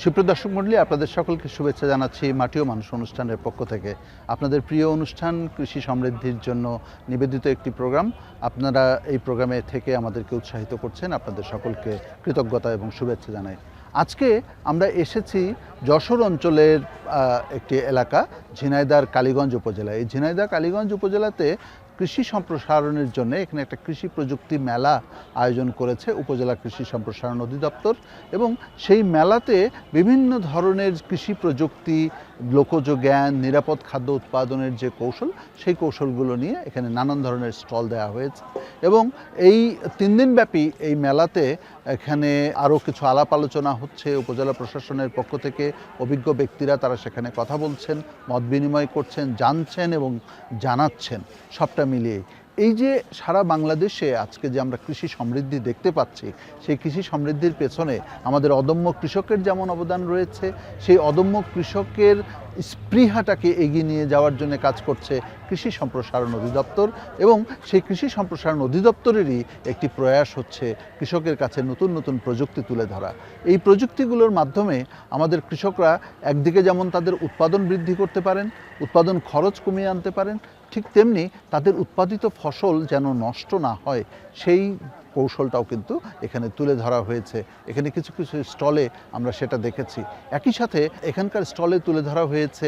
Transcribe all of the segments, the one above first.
সুপ্রিয় দর্শক মণ্ডলী, আপনাদের সকলকে শুভেচ্ছা জানাচ্ছি মাটি ও মানুষ অনুষ্ঠানের পক্ষ থেকে। আপনাদের প্রিয় অনুষ্ঠান কৃষি সমৃদ্ধির জন্য নিবেদিত একটি প্রোগ্রাম। আপনারা এই প্রোগ্রামে থেকে আমাদেরকে উৎসাহিত করছেন, আপনাদের সকলকে কৃতজ্ঞতা এবং শুভেচ্ছা জানাই। আজকে আমরা এসেছি যশোর অঞ্চলের একটি এলাকা, ঝিনাইদহ কালীগঞ্জ উপজেলা। এই ঝিনাইদহ কালীগঞ্জ উপজেলাতে কৃষি সম্প্রসারণের জন্য এখানে একটা কৃষি প্রযুক্তি মেলা আয়োজন করেছে উপজেলা কৃষি সম্প্রসারণ অধিদপ্তর, এবং সেই মেলাতে বিভিন্ন ধরনের কৃষি প্রযুক্তি, লোকজ জ্ঞান, নিরাপদ খাদ্য উৎপাদনের যে কৌশল, সেই কৌশলগুলো নিয়ে এখানে নানান ধরনের স্টল দেওয়া হয়েছে। এবং এই 3 দিনব্যাপী এই মেলাতে এখানে আরও কিছু আলাপ আলোচনা হচ্ছে। উপজেলা প্রশাসনের পক্ষ থেকে অভিজ্ঞ ব্যক্তিরা তারা সেখানে কথা বলছেন, মত বিনিময় করছেন, জানছেন এবং জানাচ্ছেন। সবটা মিলিয়ে এই যে সারা বাংলাদেশে আজকে যে আমরা কৃষি সমৃদ্ধি দেখতে পাচ্ছি, সেই কৃষি সমৃদ্ধির পেছনে আমাদের অদম্য কৃষকের যেমন অবদান রয়েছে, সেই অদম্য কৃষকের স্পৃহাটাকে এগিয়ে নিয়ে যাওয়ার জন্য কাজ করছে কৃষি সম্প্রসারণ অধিদপ্তর। এবং সেই কৃষি সম্প্রসারণ অধিদপ্তরেরই একটি প্রয়াস হচ্ছে কৃষকের কাছে নতুন নতুন প্রযুক্তি তুলে ধরা। এই প্রযুক্তিগুলোর মাধ্যমে আমাদের কৃষকরা একদিকে যেমন তাদের উৎপাদন বৃদ্ধি করতে পারেন, উৎপাদন খরচ কমিয়ে আনতে পারেন, ঠিক তেমনি তাদের উৎপাদিত ফসল যেন নষ্ট না হয় সেই কৌশলটাও কিন্তু এখানে তুলে ধরা হয়েছে। এখানে কিছু কিছু স্টলে আমরা সেটা দেখেছি। একই সাথে এখানকার স্টলে তুলে ধরা হয়েছে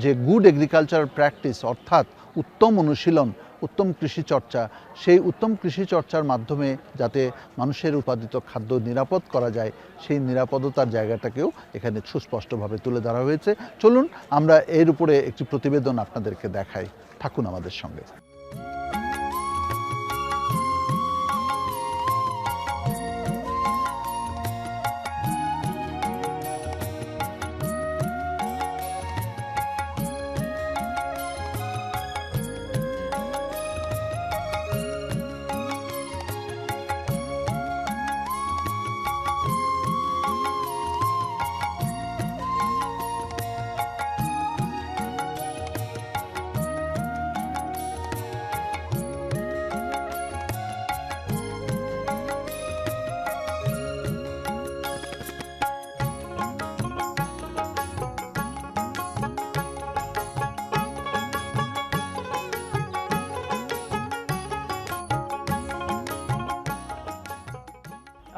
যে গুড এগ্রিকালচার প্র্যাকটিস, অর্থাৎ উত্তম অনুশীলন, উত্তম কৃষি চর্চা। সেই উত্তম কৃষি চর্চার মাধ্যমে যাতে মানুষের উৎপাদিত খাদ্য নিরাপদ করা যায়, সেই নিরাপদতার জায়গাটাকেও এখানে সুস্পষ্টভাবে তুলে ধরা হয়েছে। চলুন আমরা এর উপরে একটি প্রতিবেদন আপনাদেরকে দেখাই, থাকুন আমাদের সঙ্গে।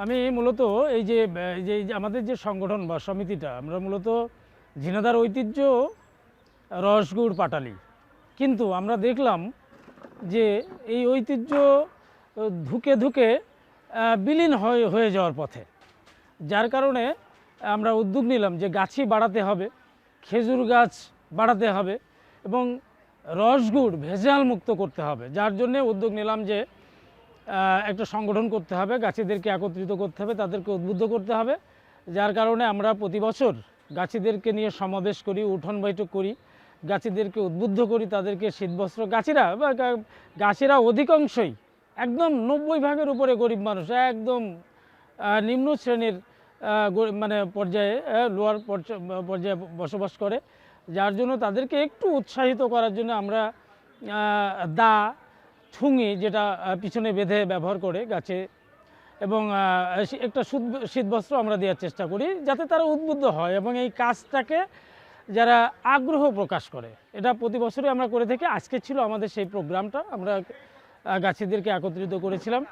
আমি মূলত এই যে আমাদের যে সংগঠন বা সমিতিটা, আমরা মূলত ঝিনাইদহের ঐতিহ্য রসগুড় পাটালি, কিন্তু আমরা দেখলাম যে এই ঐতিহ্য ধুকে ধুকে বিলীন হয়ে যাওয়ার পথে। যার কারণে আমরা উদ্যোগ নিলাম যে গাছি বাড়াতে হবে, খেজুর গাছ বাড়াতে হবে এবং রসগুড় ভেজাল মুক্ত করতে হবে। যার জন্যে উদ্যোগ নিলাম যে একটা সংগঠন করতে হবে, গাছিদেরকে একত্রিত করতে হবে, তাদেরকে উদ্বুদ্ধ করতে হবে। যার কারণে আমরা প্রতি বছর গাছিদেরকে নিয়ে সমাবেশ করি, উঠোন বৈঠক করি, গাছিদেরকে উদ্বুদ্ধ করি, তাদেরকে শীতবস্ত্র। গাছিরা অধিকাংশই একদম 90% উপরে গরিব মানুষ, একদম নিম্ন শ্রেণীর মানে পর্যায়ে, লোয়ার পর্যায়ে বসবাস করে। যার জন্য তাদেরকে একটু উৎসাহিত করার জন্য আমরা দা, ঠুঙি যেটা পিছনে বেঁধে ব্যবহার করে গাছে, এবং একটা শীতবস্ত্র আমরা দেওয়ার চেষ্টা করি যাতে তারা উদ্বুদ্ধ হয় এবং এই কাজটাকে যারা আগ্রহ প্রকাশ করে। এটা প্রতি বছরই আমরা করে থাকি। আজকে ছিল আমাদের সেই প্রোগ্রামটা, আমরা গাছিদেরকে একত্রিত করেছিলাম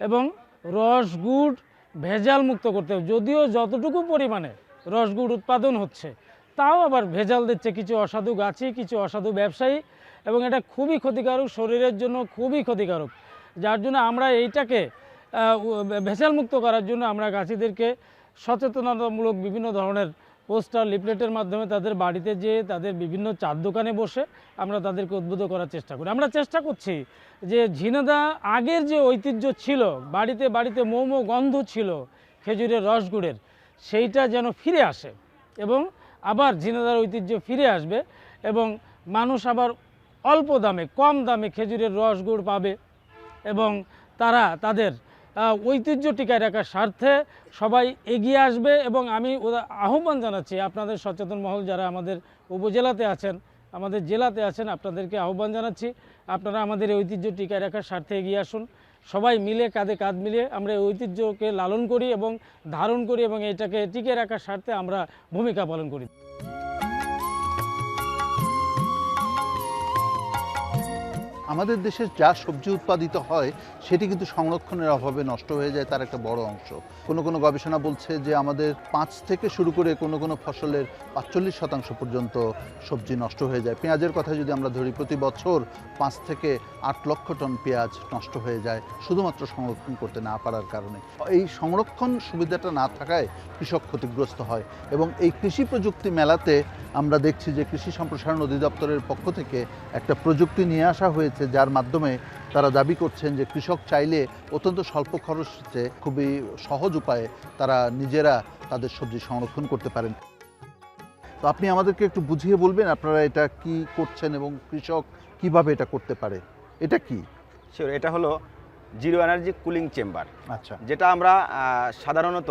এবং রসগুড় ভেজাল মুক্ত করতে হবে। যদিও যতটুকু পরিমাণে রসগুড় উৎপাদন হচ্ছে, তাও আবার ভেজাল দিচ্ছে কিছু অসাধু গাছি, কিছু অসাধু ব্যবসায়ী, এবং এটা খুবই ক্ষতিকারক, শরীরের জন্য খুবই ক্ষতিকারক। যার জন্য আমরা এইটাকে ভেজাল মুক্ত করার জন্য আমরা গাছিদেরকে সচেতনতামূলক বিভিন্ন ধরনের পোস্টার, লিফলেটের মাধ্যমে তাদের বাড়িতে যেয়ে, তাদের বিভিন্ন চার দোকানে বসে আমরা তাদেরকে উদ্বুদ্ধ করার চেষ্টা করি। আমরা চেষ্টা করছি যে ঝিনাইদহ আগের যে ঐতিহ্য ছিল, বাড়িতে বাড়িতে মৌমো গন্ধ ছিল খেজুরের রসগুড়ের, সেইটা যেন ফিরে আসে এবং আবার ঝিনাইদহের ঐতিহ্য ফিরে আসবে এবং মানুষ আবার অল্প দামে, কম দামে খেজুরের রসগুড় পাবে এবং তারা তাদের ঐতিহ্য টিকায় রাখার স্বার্থে সবাই এগিয়ে আসবে। এবং আমি আহ্বান জানাচ্ছি আপনাদের সচেতন মহল যারা আমাদের উপজেলাতে আছেন, আমাদের জেলাতে আছেন, আপনাদেরকে আহ্বান জানাচ্ছি আপনারা আমাদের এই ঐতিহ্য টিকায় রাখার স্বার্থে এগিয়ে আসুন সবাই মিলে কাঁধে কাঁধ মিলিয়ে আমরা এই ঐতিহ্যকে লালন করি এবং ধারণ করি এবং এটাকে টিকিয়ে রাখার স্বার্থে আমরা ভূমিকা পালন করি। আমাদের দেশে যা সবজি উৎপাদিত হয় সেটি কিন্তু সংরক্ষণের অভাবে নষ্ট হয়ে যায় তার একটা বড় অংশ। কোনো গবেষণা বলছে যে আমাদের 5 থেকে শুরু করে কোনো ফসলের 45% পর্যন্ত সবজি নষ্ট হয়ে যায়। পেঁয়াজের কথা যদি আমরা ধরি, প্রতি বছর 5 থেকে 8 লক্ষ টন পেঁয়াজ নষ্ট হয়ে যায় শুধুমাত্র সংরক্ষণ করতে না পারার কারণে। এই সংরক্ষণ সুবিধাটা না থাকায় কৃষক ক্ষতিগ্রস্ত হয় এবং এই কৃষি প্রযুক্তি মেলাতে আমরা দেখছি যে কৃষি সম্প্রসারণ অধিদপ্তরের পক্ষ থেকে একটা প্রযুক্তি নিয়ে আসা হয়েছে, যার মাধ্যমে তারা দাবি করছেন যে কৃষক চাইলে অত্যন্ত স্বল্প খরচে খুবই সহজ উপায়ে তারা নিজেরা তাদের সবজি সংরক্ষণ করতে পারেন। তো আপনি আমাদেরকে একটু বুঝিয়ে বলবেন আপনারা এটা কি করছেন এবং কৃষক কিভাবে এটা করতে পারে? এটা কি? শিওর, এটা হলো জিরো এনার্জি কুলিং চেম্বার। আচ্ছা, যেটা আমরা সাধারণত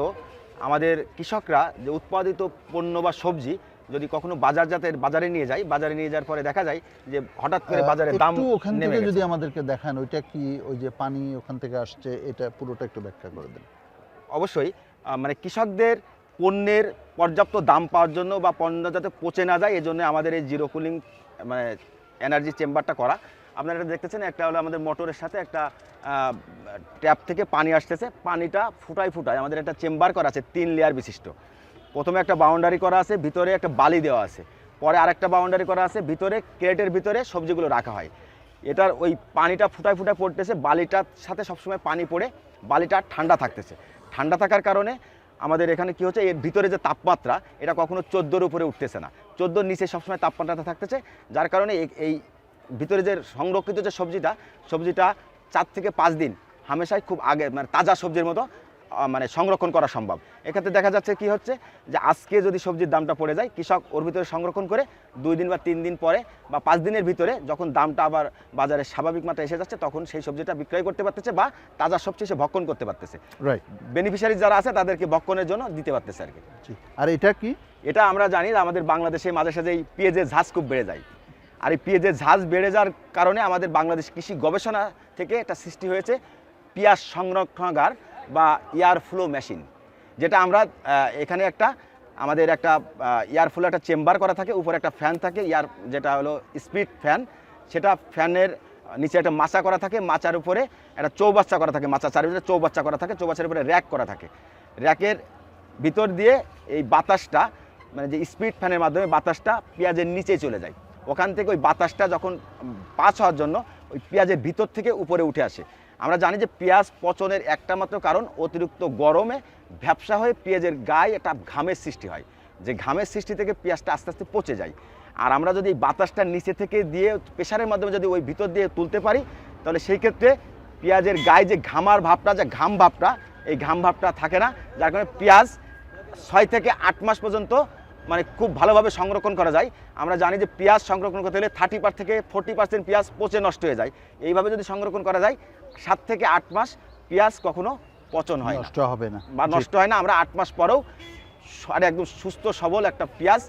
আমাদের কৃষকরা যে উৎপাদিত পণ্য বা সবজি যদি কখনো বাজারে নিয়ে যাওয়ার পরে দেখা যায় যে হঠাৎ করে বাজারে দাম একটু ওখান নেমে থেকে গেছে। যদি আমাদেরকে দেখান ওইটা কি, ওই যে পানি ওখান থেকে আসছে, এটা পুরোটা একটু ব্যাখ্যা করে দেন। অবশ্যই মানে কৃষকদের পণ্যের পর্যাপ্ত দাম পাওয়ার জন্য বা পণ্য যাতে পচে না যায় এজন্য আমাদের এই জিরো কুলিং মানে এনার্জি চেম্বারটা করা। আপনারা এটা দেখতেছেন, একটা হলো আমাদের মোটরের সাথে একটা ট্যাপ থেকে পানি আসতেছে, পানিটা ফুটায় আমাদের একটা চেম্বার করা আছে 3 লেয়ার বিশিষ্ট। প্রথমে একটা বাউন্ডারি করা আছে, ভিতরে একটা বালি দেওয়া আছে, পরে আরেকটা বাউন্ডারি করা আছে, ভিতরে ক্রেটের ভিতরে সবজিগুলো রাখা হয়। এটার ওই পানিটা ফুটায় পড়তেছে, বালিটার সাথে সবসময় পানি পড়ে বালিটা ঠান্ডা থাকতেছে। ঠান্ডা থাকার কারণে আমাদের এখানে কি হচ্ছে, এর ভিতরে যে তাপমাত্রা এটা কখনো 14-র উপরে উঠতেছে না, 14-র নিচে সবসময় তাপমাত্রাটা থাকতেছে, যার কারণে এই ভিতরে যে সংরক্ষিত যে সবজিটা 4 থেকে 5 দিন হামেশাই খুব আগে মানে তাজা সবজির মতো মানে সংরক্ষণ করা সম্ভব। এক্ষেত্রে দেখা যাচ্ছে কি হচ্ছে যে আজকে যদি সবজির দামটা পড়ে যায়, কৃষক ওর ভিতরে সংরক্ষণ করে 2 দিন বা 3 দিন পরে বা 5 দিনের ভিতরে যখন দামটা আবার বাজারে স্বাভাবিক মাত্রায় এসে যাচ্ছে তখন সেই সবজিটা বিক্রয় করতে পারতেছে বা তাজা সবজি সে ভক্ষণ করতে পারতেছে। রাইট, বেনিফিশিয়ারি যারা আছে তাদেরকে ভক্ষণের জন্য দিতে পারতেছে আর কি। আর এটা কি? এটা আমরা জানি যে আমাদের বাংলাদেশে মাঝে সাঝে এই পেঁয়াজের ঝাঁজ খুব বেড়ে যায়, আর এই পেঁয়াজের ঝাঁজ বেড়ে যাওয়ার কারণে আমাদের বাংলাদেশ কৃষি গবেষণা থেকে একটা সৃষ্টি হয়েছে পেঁয়াজ সংরক্ষণাগার বা এয়ার ফ্লো মেশিন, যেটা আমরা এখানে আমাদের একটা এয়ার ফ্লো একটা চেম্বার করা থাকে, উপরে একটা ফ্যান থাকে, যেটা হলো স্পিড ফ্যান, সেটা ফ্যানের নিচে একটা মাচা করা থাকে, মাচার উপরে একটা চৌবাচ্চা করা থাকে, মাচা চারিপাশে চৌবাচ্চা করা থাকে, চৌবাচ্চার উপরে র্যাক করা থাকে। র্যাকের ভিতর দিয়ে এই বাতাসটা মানে যে স্পিড ফ্যানের মাধ্যমে বাতাসটা পেঁয়াজের নিচে চলে যায়, ওখান থেকে ওই বাতাসটা যখন পাস হওয়ার জন্য ওই পেঁয়াজের ভিতর থেকে উপরে উঠে আসে। আমরা জানি যে পেঁয়াজ পচনের একটা মাত্র কারণ অতিরিক্ত গরমে ভ্যাপসা হয়ে পেঁয়াজের গায়ে একটা ঘামের সৃষ্টি হয়, যে ঘামের সৃষ্টি থেকে পেঁয়াজটা আস্তে আস্তে পচে যায়। আর আমরা যদি এই বাতাসটা নিচে থেকে দিয়ে প্রেসারের মাধ্যমে যদি ওই ভিতর দিয়ে তুলতে পারি তাহলে সেই ক্ষেত্রে পেঁয়াজের গায়ে যে ঘামার ভাবটা, যে ঘাম ভাবটা, এই ঘাম ভাবটা থাকে না, যার কারণে পেঁয়াজ 6 থেকে 8 মাস পর্যন্ত মানে খুব ভালোভাবে সংরক্ষণ করা যায়। আমরা জানি যে পেঁয়াজ সংরক্ষণ করতে হলে 30% থেকে 40% পেঁয়াজ পচে নষ্ট হয়ে যায়। এইভাবে যদি সংরক্ষণ করা যায় 7 থেকে 8 মাস পেঁয়াজ কখনো পচন হয় না, নষ্ট হবে না বা নষ্ট হয় না। আমরা 8 মাস পরেও একদম সুস্থ সবল একটা পেঁয়াজ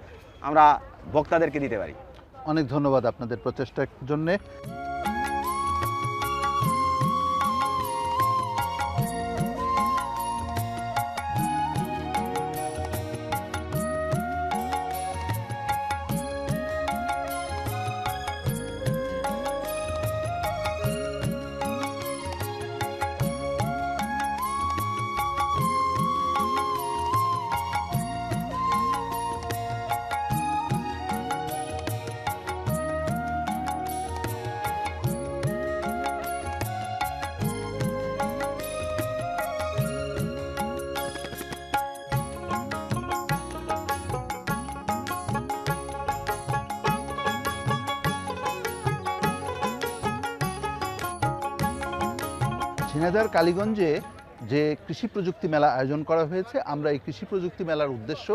আমরা ভোক্তাদেরকে দিতে পারি। অনেক ধন্যবাদ আপনাদের প্রচেষ্টার জন্যে। ঝিনাইদহের কালীগঞ্জে যে কৃষি প্রযুক্তি মেলা আয়োজন করা হয়েছে, আমরা এই কৃষি প্রযুক্তি মেলার উদ্দেশ্য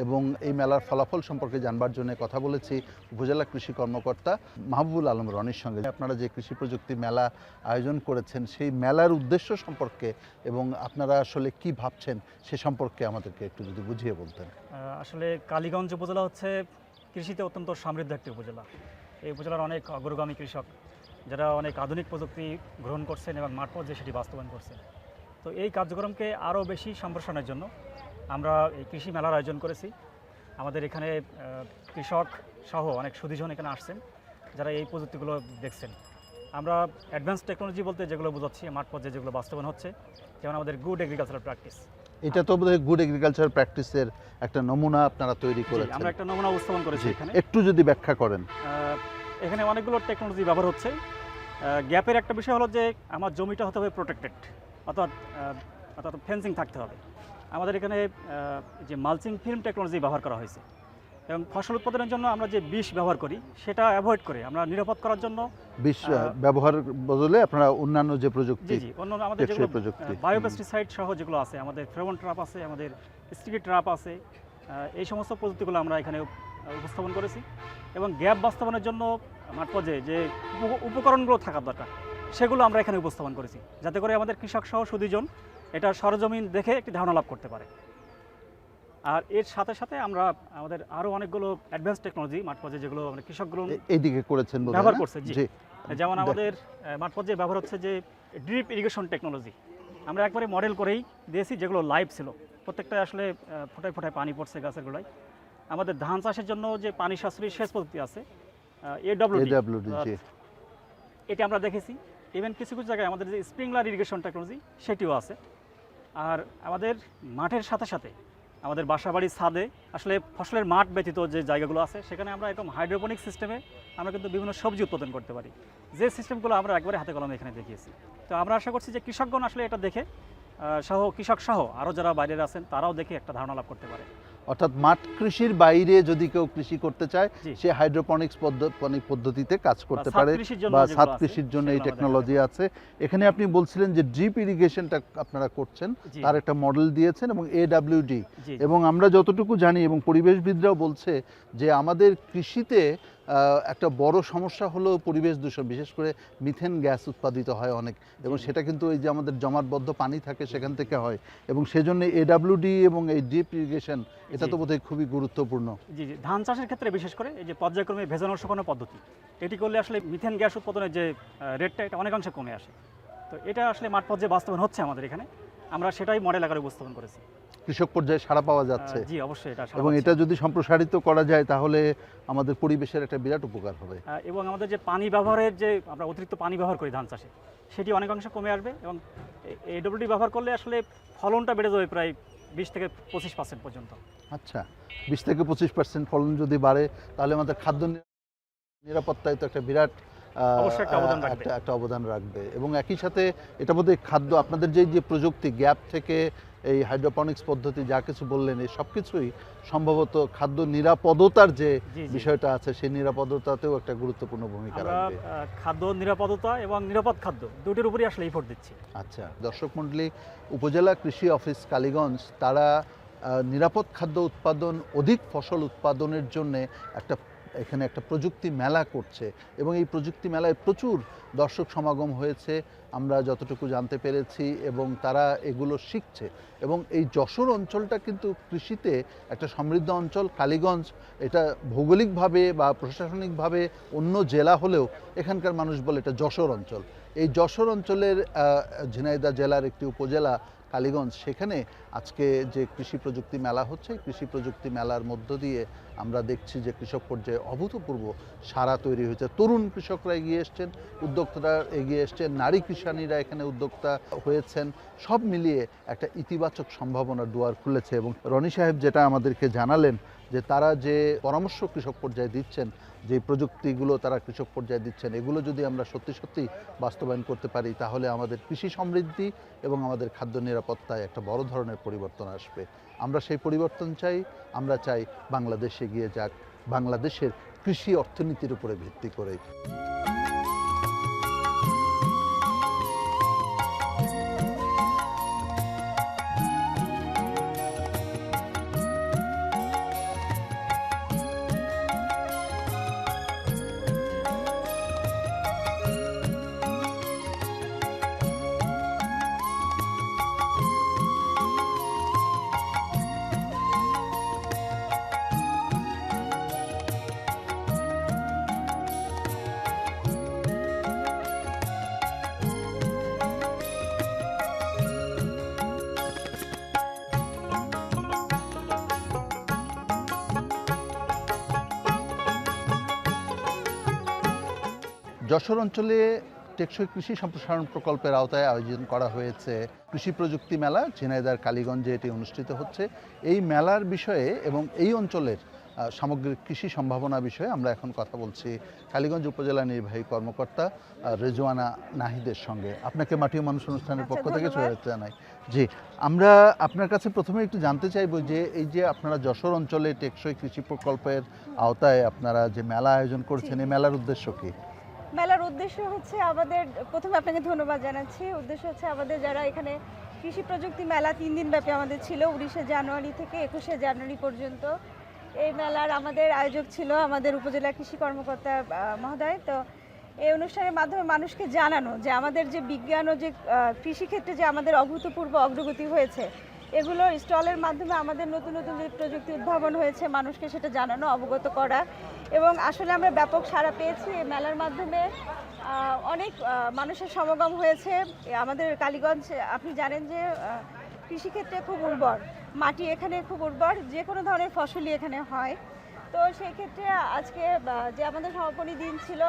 এবং এই মেলার ফলাফল সম্পর্কে জানবার জন্য কথা বলেছি উপজেলা কৃষি কর্মকর্তা মাহবুবুল আলম রনির সঙ্গে। আপনারা যে কৃষি প্রযুক্তি মেলা আয়োজন করেছেন সেই মেলার উদ্দেশ্য সম্পর্কে এবং আপনারা আসলে কি ভাবছেন সে সম্পর্কে আমাদেরকে একটু যদি বুঝিয়ে বলতেন। আসলে কালীগঞ্জ উপজেলা হচ্ছে কৃষিতে অত্যন্ত সমৃদ্ধ একটি উপজেলা। এই উপজেলার অনেক অগ্রগামী কৃষক যারা অনেক আধুনিক প্রযুক্তি গ্রহণ করছেন এবং মাঠ পর্যায়ে সেটি বাস্তবায়ন করছেন। তো এই কার্যক্রমকে আরও বেশি সম্প্রসারণের জন্য আমরা এই কৃষি মেলার আয়োজন করেছি। আমাদের এখানে কৃষক সহ অনেক সুধীজন এখানে আসছেন যারা এই প্রযুক্তিগুলো দেখছেন। আমরা অ্যাডভান্স টেকনোলজি বলতে যেগুলো বোঝাচ্ছি মাঠ পর্যায়ে যেগুলো বাস্তবায়ন হচ্ছে, যেমন আমাদের গুড এগ্রিকালচারাল প্র্যাকটিস। এটা তো বোধহয় গুড এগ্রিকালচার প্র্যাকটিসের একটা নমুনা আপনারা তৈরি করেছেন। আমরা একটা নমুনা উপস্থাপন করেছি এখানে। একটু যদি ব্যাখ্যা করেন। এখানে অনেকগুলো টেকনোলজি ব্যবহার হচ্ছে। গ্যাপের একটা বিষয় হলো যে আমার জমিটা হতে হবে প্রোটেক্টেড, অর্থাৎ ফেন্সিং থাকতে হবে। আমাদের এখানে যে মালচিং ফিল্ম টেকনোলজি ব্যবহার করা হয়েছে এবং ফসল উৎপাদনের জন্য আমরা যে বিষ ব্যবহার করি সেটা অ্যাভয়েড করে আমরা নিরাপদ করার জন্য বিষ ব্যবহার বদলে আপনারা অন্যান্য যে প্রযুক্তি, অন্য আমাদের যেগুলো বায়োপেস্টিসাইড সহ যেগুলো আছে, আমাদের ফেরোমন ট্র্যাপ আছে, আমাদের স্টিকি ট্র্যাপ আছে, এই সমস্ত প্রযুক্তিগুলো আমরা এখানে উপস্থাপন করেছি। এবং গ্যাপ বাস্তবায়নের জন্য মাঠ পর্যায়ে যে উপকরণগুলো থাকার দরকার সেগুলো আমরা এখানে উপস্থাপন করেছি, যাতে করে আমাদের কৃষক সহ সুধীজন এটা সরজমিন দেখে একটি ধারণা লাভ করতে পারে। আর এর সাথে সাথে আমরা আমাদের আরও অনেকগুলো অ্যাডভান্স টেকনোলজি মাঠ পর্যায়ে যেগুলো আমরা কৃষকগুলো এইদিকে করেছেন ব্যবহার করছে। যেমন আমাদের মাঠ পর্যায়ে ব্যবহার হচ্ছে যে ড্রিপ ইরিগেশন টেকনোলজি। আমরা একবারে মডেল করেই দিয়েছি, যেগুলো লাইভ ছিল, প্রত্যেকটা আসলে ফোটায় ফোটায় পানি পড়ছে গাছের গোড়ায়। আমাদের ধান চাষের জন্য যে পানি সাশ্রয়ী সেচ পদ্ধতি আছে AWD, এটা আমরা দেখেছি। ইভেন কিছু কিছু জায়গায় আমাদের যে স্প্রিংলার ইরিগেশন টেকনোলজি সেটিও আছে। আর আমাদের মাঠের সাথে সাথে আমাদের বাসাবাড়ির ছাদে আসলে ফসলের মাঠ ব্যতীত যে জায়গাগুলো আছে সেখানে আমরা একদম হাইড্রোপনিক সিস্টেমে আমরা কিন্তু বিভিন্ন সবজি উৎপাদন করতে পারি, যে সিস্টেমগুলো আমরা একবারে হাতে কলমে এখানে দেখিয়েছি। তো আমরা আশা করছি যে কৃষকগণ আসলে এটা দেখে কৃষক সহ আরও যারা বাইরে আছেন তারাও দেখে একটা ধারণা লাভ করতে পারে। অর্থাৎ মাঠ কৃষির বাইরে যদি কেউ কৃষি করতে চায় সে হাইড্রোপনিক্স পদ্ধতিতে কাজ করতে পারে, বা ছাদ কৃষির জন্য এই টেকনোলজি আছে। এখানে আপনি বলছিলেন যে ড্রিপ ইরিগেশনটা আপনারা করছেন, তার একটা মডেল দিয়েছেন এবং AWD, এবং আমরা যতটুকু জানি এবং পরিবেশবিদরাও বলছে যে আমাদের কৃষিতে একটা বড় সমস্যা হলো পরিবেশ দূষণ, বিশেষ করে মিথেন গ্যাস উৎপাদিত হয় অনেক, এবং সেটা কিন্তু এই যে আমাদের জমাটবদ্ধ পানি থাকে সেখান থেকে হয়, এবং সেজন্য AWD এবং এই ড্রিপ ইরিগেশন এটা তো বোধহয় খুবই গুরুত্বপূর্ণ। জি, ধান চাষের ক্ষেত্রে বিশেষ করে এই যে পর্যায়ক্রমে ভেজানোর শুকানো পদ্ধতি, এটি করলে আসলে মিথেন গ্যাস উৎপাদনের যে রেটটা এটা অনেকাংশে কমে আসে। তো এটা আসলে মাঠ পর্যায়ে বাস্তবায়ন হচ্ছে আমাদের এখানে, আমরা সেটাই মডেল আকারে উপস্থাপন করেছি। কৃষক পর্যায়ে সাড়া পাওয়া যাচ্ছে। জি অবশ্যই, এটা এবং এটা যদি সম্প্রসারিত করা যায় তাহলে আমাদের পরিবেশের একটা বিরাট উপকার হবে। এবং আমাদের যে পানি ব্যবহারের যে আমরা অতিরিক্ত পানি ব্যবহার করি ধান চাষে সেটি অনেকাংশে কমে আসবে, এবং AWD ব্যবহার করলে আসলে ফলনটা বেড়ে যাবে প্রায় 20 থেকে 25% পর্যন্ত। আচ্ছা, 20 থেকে 25% ফলন যদি বাড়ে তাহলে আমাদের খাদ্য নিরাপত্তায় তো একটা বিরাট একটা অবদান রাখবে। এবং একই সাথে এটা বোধহয় খাদ্য আপনাদের যে প্রযুক্তি গ্যাপ থেকে এই হাইড্রোপনিক্স পদ্ধতি যা কিছু বললেন, এই সব কিছুই সম্ভবত খাদ্য নিরাপদতার যে বিষয়টা আছে সেই নিরাপদতাতেও একটা গুরুত্বপূর্ণ ভূমিকা রাখবে। খাদ্য নিরাপদতা এবং নিরাপদ খাদ্য দুটোর উপরই আসলে এফোর্ট দিচ্ছি। আচ্ছা দর্শক মণ্ডলী, উপজেলা কৃষি অফিস কালীগঞ্জ তারা নিরাপদ খাদ্য উৎপাদন, অধিক ফসল উৎপাদনের জন্য এখানে একটা প্রযুক্তি মেলা করছে, এবং এই প্রযুক্তি মেলায় প্রচুর দর্শক সমাগম হয়েছে আমরা যতটুকু জানতে পেরেছি, এবং তারা এগুলো শিখছে। এবং এই যশোর অঞ্চলটা কিন্তু কৃষিতে একটা সমৃদ্ধ অঞ্চল। কালীগঞ্জ এটা ভৌগোলিকভাবে বা প্রশাসনিকভাবে অন্য জেলা হলেও এখানকার মানুষ বলে এটা যশোর অঞ্চল। এই যশোর অঞ্চলের ঝিনাইদহ জেলার একটি উপজেলা কালীগঞ্জ, সেখানে আজকে যে কৃষি প্রযুক্তি মেলা হচ্ছে, কৃষি প্রযুক্তি মেলার মধ্য দিয়ে আমরা দেখছি যে কৃষক পর্যায়ে অভূতপূর্ব সাড়া তৈরি হয়েছে। তরুণ কৃষকরা এগিয়ে এসছেন, উদ্যোক্তারা এগিয়ে এসছেন, নারী কিষানীরা এখানে উদ্যোক্তা হয়েছেন, সব মিলিয়ে একটা ইতিবাচক সম্ভাবনার দুয়ার খুলেছে। এবং রনি সাহেব যেটা আমাদেরকে জানালেন যে তারা যে পরামর্শ কৃষক পর্যায়ে দিচ্ছেন, যে প্রযুক্তিগুলো তারা কৃষক পর্যায়ে দিচ্ছেন, এগুলো যদি আমরা সত্যি সত্যি বাস্তবায়ন করতে পারি তাহলে আমাদের কৃষি সমৃদ্ধি এবং আমাদের খাদ্য নিরাপত্তায় একটা বড় ধরনের পরিবর্তন আসবে। আমরা সেই পরিবর্তন চাই। আমরা চাই বাংলাদেশ এগিয়ে যাক বাংলাদেশের কৃষি অর্থনীতির উপরে ভিত্তি করে। যশোর অঞ্চলে টেকসই কৃষি সম্প্রসারণ প্রকল্পের আওতায় আয়োজন করা হয়েছে কৃষি প্রযুক্তি মেলা। ঝিনাইদহ কালীগঞ্জে এটি অনুষ্ঠিত হচ্ছে। এই মেলার বিষয়ে এবং এই অঞ্চলের সামগ্রিক কৃষি সম্ভাবনা বিষয়ে আমরা এখন কথা বলছি কালীগঞ্জ উপজেলা নির্বাহী কর্মকর্তা রেজওয়ানা নাহিদের সঙ্গে। আপনাকে মাটি ও মানুষ অনুষ্ঠানের পক্ষ থেকে স্বাগত জানাই। জি, আমরা আপনার কাছে প্রথমে একটু জানতে চাইব যে এই যে আপনারা যশোর অঞ্চলে টেকসই কৃষি প্রকল্পের আওতায় আপনারা যে মেলা আয়োজন করছেন, এই মেলার উদ্দেশ্য কী? মেলার উদ্দেশ্য হচ্ছে আমাদের, প্রথমে আপনাকে ধন্যবাদ জানাচ্ছি। উদ্দেশ্য হচ্ছে আমাদের যারা এখানে কৃষি প্রযুক্তি মেলা 3 দিন ব্যাপী আমাদের ছিল, 19শে জানুয়ারি থেকে 21শে জানুয়ারি পর্যন্ত। এই মেলার আমাদের আয়োজক ছিল আমাদের উপজেলা কৃষি কর্মকর্তা মহোদয়। তো এই অনুষ্ঠানের মাধ্যমে মানুষকে জানানো যে আমাদের যে বিজ্ঞান ও যে কৃষিক্ষেত্রে যে আমাদের অভূতপূর্ব অগ্রগতি হয়েছে, এগুলো স্টলের মাধ্যমে আমাদের নতুন নতুন যে প্রযুক্তি উদ্ভাবন হয়েছে মানুষকে সেটা জানানো, অবগত করা। এবং আসলে আমরা ব্যাপক সাড়া পেয়েছি এই মেলার মাধ্যমে। অনেক মানুষের সমাগম হয়েছে। আমাদের কালীগঞ্জ, আপনি জানেন যে কৃষিক্ষেত্রে খুব উর্বর, মাটি এখানে খুব উর্বর, যে কোনো ধরনের ফসলই এখানে হয়। তো সেই ক্ষেত্রে আজকে যে আমাদের সমাপনী দিন ছিল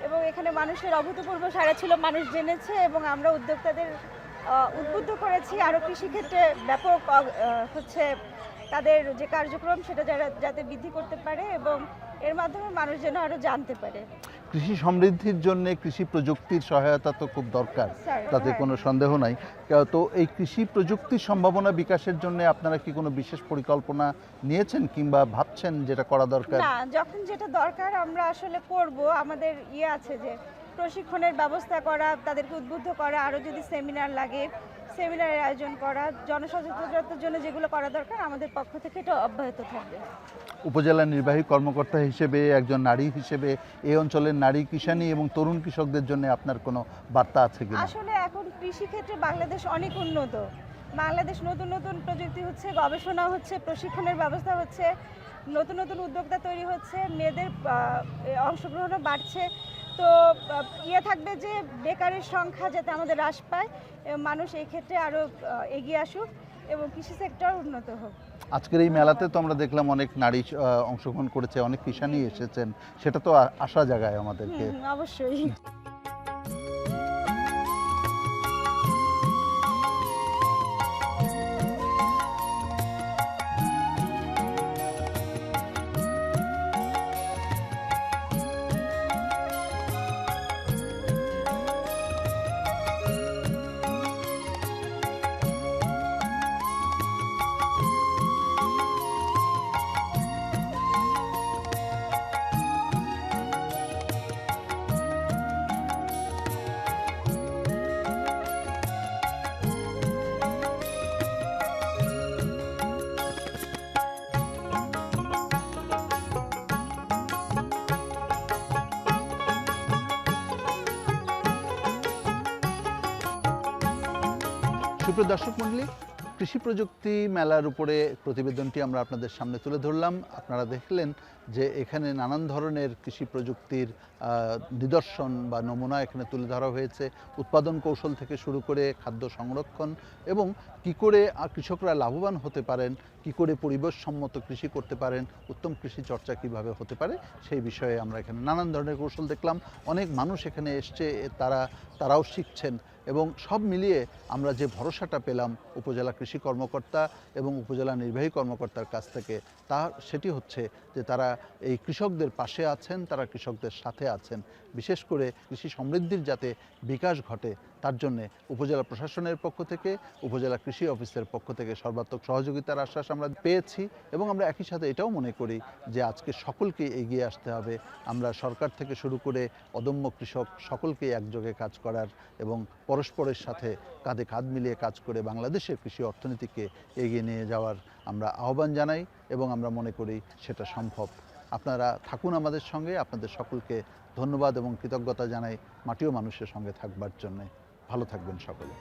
এবং এখানে মানুষের অভূতপূর্ব সাড়া ছিল, মানুষ জেনেছে এবং আমরা উদ্যোক্তাদের উদ্বুদ্ধ করেছি আরও কৃষিক্ষেত্রে ব্যাপক হচ্ছে তাদের যে কার্যক্রম সেটা যাতে বৃদ্ধি করতে পারে এবং এর মাধ্যমে মানুষ যেন আরও জানতে পারে। কৃষি সমৃদ্ধির জন্য কৃষি প্রযুক্তির সহায়তা তো খুব দরকার, তাতে কোনো সন্দেহ নাই। তো এই কৃষি প্রযুক্তির সম্ভাবনা বিকাশের জন্য আপনারা কি কোনো বিশেষ পরিকল্পনা নিয়েছেন কিংবা ভাবছেন যেটা করা দরকার? না, যখন যেটা দরকার আমরা আসলে করব। আমাদের আছে যে প্রশিক্ষণের ব্যবস্থা করা, তাদেরকে উদ্বুদ্ধ করা, আরও যদি সেমিনার লাগে সেমিনারের আয়োজন করা, জনসচেতনতার জন্য যেগুলো করা দরকার আমাদের পক্ষ থেকে এটা অব্যাহত থাকবে। উপজেলা নির্বাহী কর্মকর্তা হিসেবে, একজন নারী হিসেবে এই অঞ্চলের নারী কিষানী এবং তরুণ কৃষকদের জন্য আপনার কোনো বার্তা আছে কিনা? আসলে এখন কৃষিক্ষেত্রে বাংলাদেশ অনেক উন্নত। বাংলাদেশ নতুন নতুন প্রযুক্তি হচ্ছে, গবেষণা হচ্ছে, প্রশিক্ষণের ব্যবস্থা হচ্ছে, নতুন নতুন উদ্যোক্তা তৈরি হচ্ছে, মেয়েদের অংশগ্রহণও বাড়ছে। তো থাকবে যে বেকারের সংখ্যা যাতে আমাদের হ্রাস পায়, মানুষ এই ক্ষেত্রে আরও এগিয়ে আসুক এবং কৃষি সেক্টর উন্নত হোক। আজকের এই মেলাতে তো আমরা দেখলাম অনেক নারী অংশগ্রহণ করেছে, অনেক কিষানী এসেছেন, সেটা তো আশা জাগায় আমাদেরকে। অবশ্যই। সুপ্রিয় দর্শক মণ্ডলী, কৃষি প্রযুক্তি মেলার উপরে প্রতিবেদনটি আমরা আপনাদের সামনে তুলে ধরলাম। আপনারা দেখলেন যে এখানে নানান ধরনের কৃষি প্রযুক্তির নিদর্শন বা নমুনা এখানে তুলে ধরা হয়েছে। উৎপাদন কৌশল থেকে শুরু করে খাদ্য সংরক্ষণ এবং কি করে কৃষকরা লাভবান হতে পারেন, কি করে পরিবেশসম্মত কৃষি করতে পারেন, উত্তম কৃষি চর্চা কিভাবে হতে পারে সেই বিষয়ে আমরা এখানে নানান ধরনের কৌশল দেখলাম। অনেক মানুষ এখানে এসছে, তারাও শিখছেন এবং সব মিলিয়ে আমরা যে ভরসাটা পেলাম উপজেলা কৃষি কর্মকর্তা এবং উপজেলা নির্বাহী কর্মকর্তার কাছ থেকে, সেটি হচ্ছে যে তারা এই কৃষকদের পাশে আছেন, তারা কৃষকদের সাথে আছেন। বিশেষ করে কৃষি সমৃদ্ধির যাতে বিকাশ ঘটে তার জন্যে উপজেলা প্রশাসনের পক্ষ থেকে, উপজেলা কৃষি অফিসের পক্ষ থেকে সর্বাত্মক সহযোগিতার আশ্বাস আমরা পেয়েছি এবং আমরা একই সাথে এটাও মনে করি যে আজকে সকলকে এগিয়ে আসতে হবে। আমরা সরকার থেকে শুরু করে অদম্য কৃষক সকলকে একযোগে কাজ করার এবং পরস্পরের সাথে কাঁধে কাঁধ মিলিয়ে কাজ করে বাংলাদেশের কৃষি অর্থনীতিকে এগিয়ে নিয়ে যাওয়ার আমরা আহ্বান জানাই এবং আমরা মনে করি সেটা সম্ভব। আপনারা থাকুন আমাদের সঙ্গে। আপনাদের সকলকে ধন্যবাদ এবং কৃতজ্ঞতা জানাই মাটি ও মানুষের সঙ্গে থাকবার জন্যে। ভালো থাকবেন সকলে।